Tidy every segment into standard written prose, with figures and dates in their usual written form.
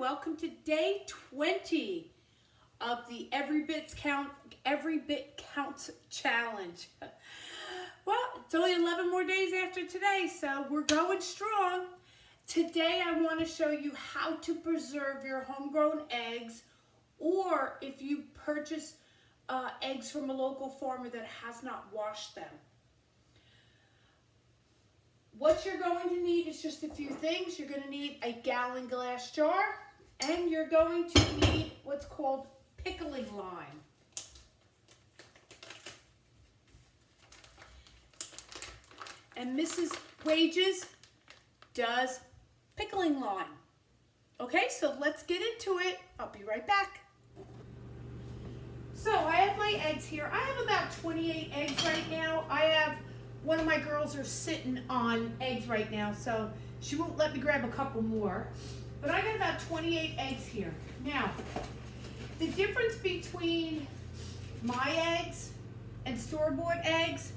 welcome to day 20 of the Every Bit Counts challenge. Well, it's only 11 more days after today, so we're going strong. Today I want to show you how to preserve your homegrown eggs, or if you purchase eggs from a local farmer that has not washed them. What you're going to need is just a few things. You're going to need a gallon glass jar, and you're going to need what's called pickling lime. And Mrs. Wages does pickling lime. Okay, so let's get into it. I'll be right back. So I have my eggs here. I have about 28 eggs right now. One of my girls are sitting on eggs right now, so she won't let me grab a couple more. But I got about 28 eggs here. Now, the difference between my eggs and store-bought eggs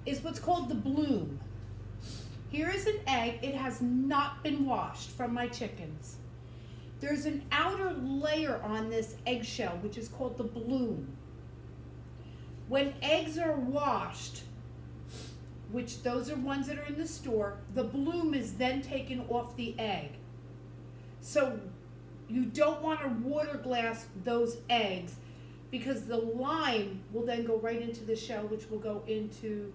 is what's called the bloom. Here is an egg. It has not been washed from my chickens. There's an outer layer on this eggshell, which is called the bloom. When eggs are washed, which those are ones that are in the store, the bloom is then taken off the egg. So you don't want to water glass those eggs, because the lime will then go right into the shell, which will go into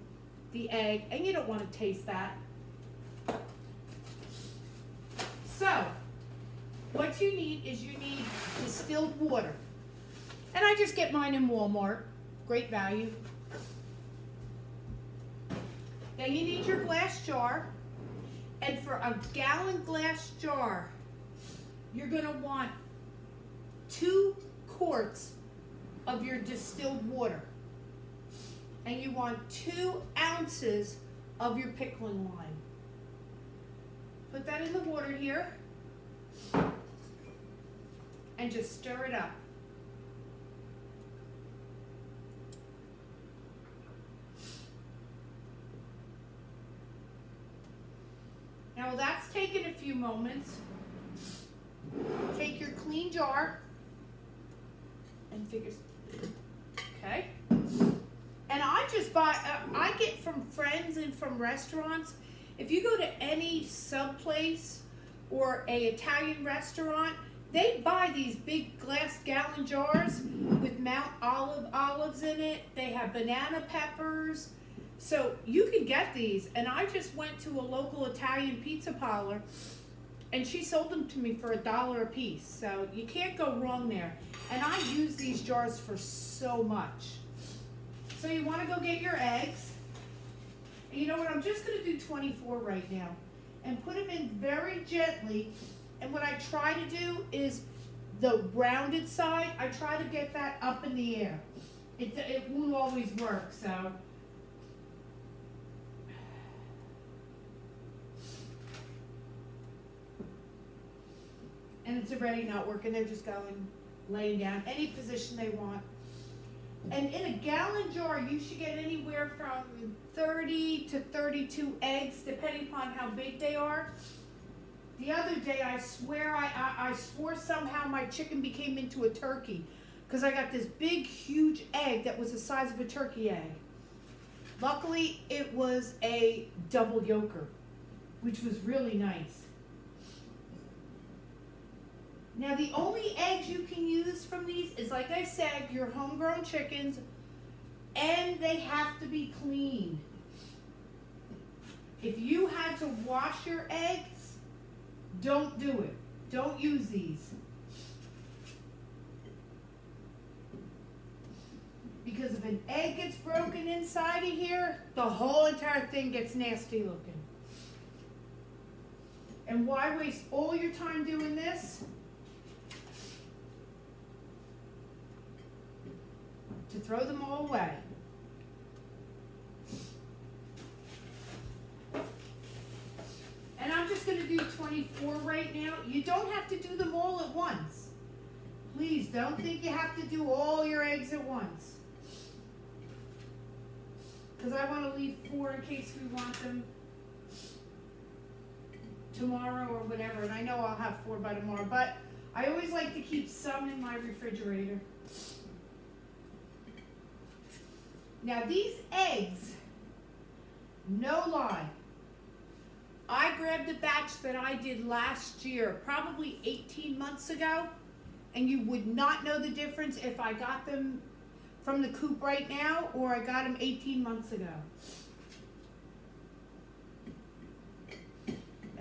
the egg, and you don't want to taste that. So what you need is distilled water. And I just get mine in Walmart. Great value. Then you need your glass jar, and for a gallon glass jar, you're going to want 2 quarts of your distilled water, and you want 2 ounces of your pickling lime. Put that in the water here, and just stir it up. Now that's taken a few moments. Take your clean jar and okay. And I just buy, I get from friends and from restaurants. If you go to any sub place or a Italian restaurant, they buy these big glass gallon jars with Mount olives in it. They have banana peppers. So you can get these, and I just went to a local Italian pizza parlor, and she sold them to me for $1 a piece. So you can't go wrong there. And I use these jars for so much. So you want to go get your eggs. And you know what? I'm just going to do 24 right now, and put them in very gently. And what I try to do is the rounded side, I try to get that up in the air. It won't always work, so. And it's already not working. They're just laying down any position they want. And in a gallon jar, you should get anywhere from 30 to 32 eggs, depending upon how big they are. The other day, I swear, I swore somehow my chicken became into a turkey, because I got this big, huge egg that was the size of a turkey egg. Luckily, it was a double yolker, which was really nice. Now, the only eggs you can use from these is, like I said, your homegrown chickens, and they have to be clean. If you had to wash your eggs, don't do it. Don't use these. Because if an egg gets broken inside of here, the whole entire thing gets nasty looking. And why waste all your time doing this? To throw them all away. And I'm just going to do 24 right now. You don't have to do them all at once. Please don't think you have to do all your eggs at once. Because I want to leave 4 in case we want them tomorrow or whatever. And I know I'll have 4 by tomorrow. But I always like to keep some in my refrigerator. Now these eggs, no lie, I grabbed a batch that I did last year, probably 18 months ago, and you would not know the difference if I got them from the coop right now or I got them 18 months ago.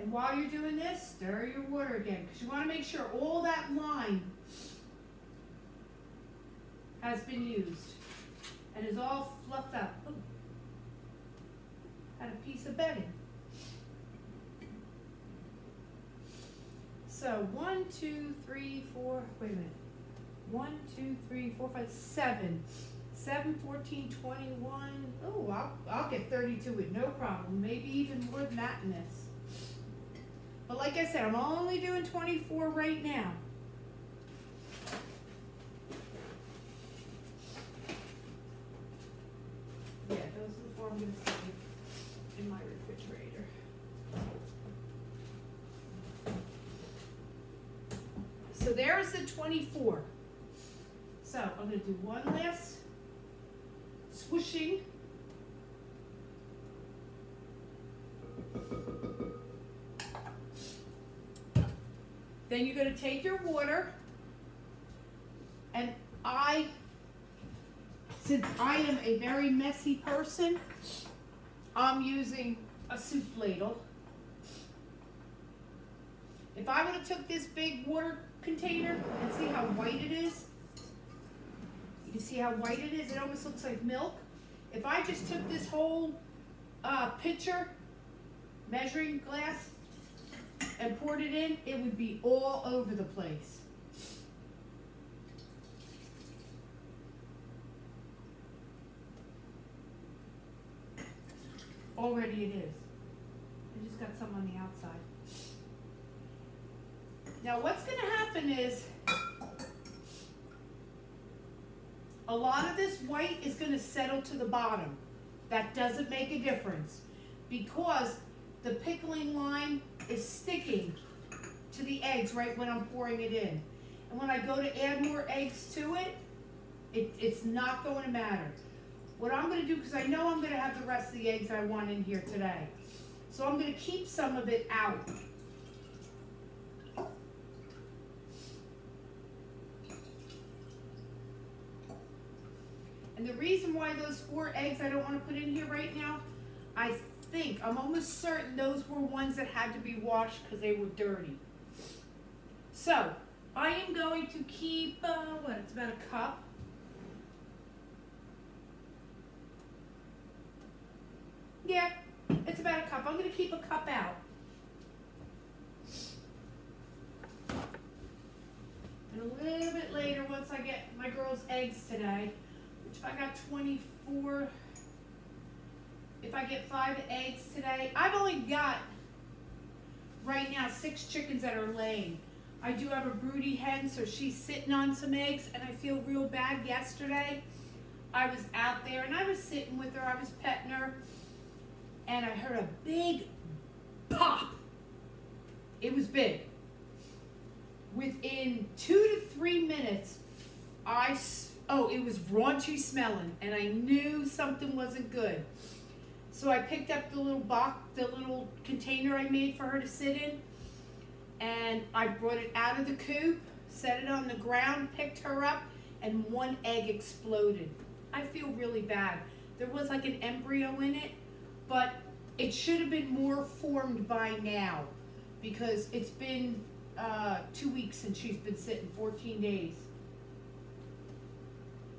And while you're doing this, stir your water again, because you want to make sure all that line has been used and is all fluffed up. Ooh. Had a piece of bedding. So 1, 2, 3, 4, wait a minute. 1, 2, 3, 4, 5, 7. 7, 14, 21. Oh, I'll get 32 with no problem. Maybe even more than that in this. But like I said, I'm only doing 24 right now. Yeah, those are the 4 I'm going to save in my refrigerator. So there's the 24. So I'm going to do one last swooshing. Then you're going to take your water, and since I am a very messy person, I'm using a soup ladle. If I would have took this big water container and see how white it is, you can see how white it is, it almost looks like milk. If I just took this whole pitcher, measuring glass, and poured it in, it would be all over the place. Already it is. I just got some on the outside. Now what's going to happen is a lot of this white is going to settle to the bottom. That doesn't make a difference because the pickling line is sticking to the eggs right when I'm pouring it in. And when I go to add more eggs to it, it's not going to matter. What I'm going to do, because I know I'm going to have the rest of the eggs I want in here today, so I'm going to keep some of it out. And the reason why those 4 eggs I don't want to put in here right now, I'm almost certain those were ones that had to be washed because they were dirty. So, I am going to keep, it's about a cup. Yeah, it's about a cup. I'm going to keep a cup out. And a little bit later, once I get my girls' eggs today, which if I got 24, if I get 5 eggs today, I've only got right now 6 chickens that are laying. I do have a broody hen, so she's sitting on some eggs, and I feel real bad. Yesterday, I was out there, and I was sitting with her, I was petting her, and I heard a big pop. It was big. Within 2 to 3 minutes, it was raunchy smelling, and I knew something wasn't good. So I picked up the little box, the little container I made for her to sit in, and I brought it out of the coop, set it on the ground, picked her up, and 1 egg exploded. I feel really bad. There was like an embryo in it, but it should have been more formed by now because it's been 2 weeks since she's been sitting, 14 days.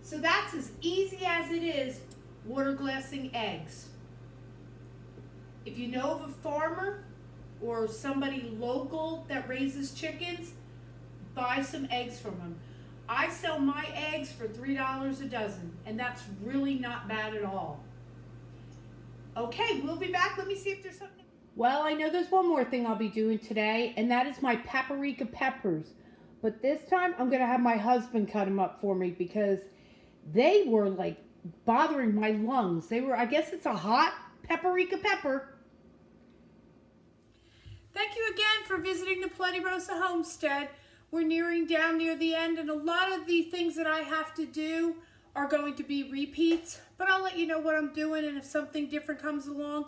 So that's as easy as it is water glassing eggs. If you know of a farmer or somebody local that raises chickens, buy some eggs from them. I sell my eggs for $3 a dozen, and that's really not bad at all. Okay, we'll be back. Let me see if there's something. Well, I know there's one more thing I'll be doing today, and that is my paprika peppers. But this time, I'm going to have my husband cut them up for me because they were like bothering my lungs. They were, I guess it's a hot paprika pepper. Thank you again for visiting the Plenty Rosa Homestead. we're nearing down near the end, and a lot of the things that I have to do are going to be repeats, but I'll let you know what I'm doing, and if something different comes along,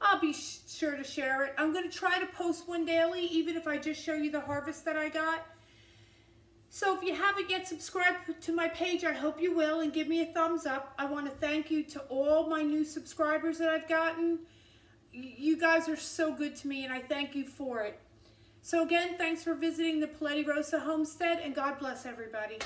I'll be sure to share it. I'm going to try to post one daily, even if I just show you the harvest that I got. So if you haven't yet subscribed to my page, I hope you will, and give me a thumbs up. I want to thank you to all my new subscribers that I've gotten. You guys are so good to me, and I thank you for it. So again, thanks for visiting the Paletti Rosa homestead, and God bless everybody.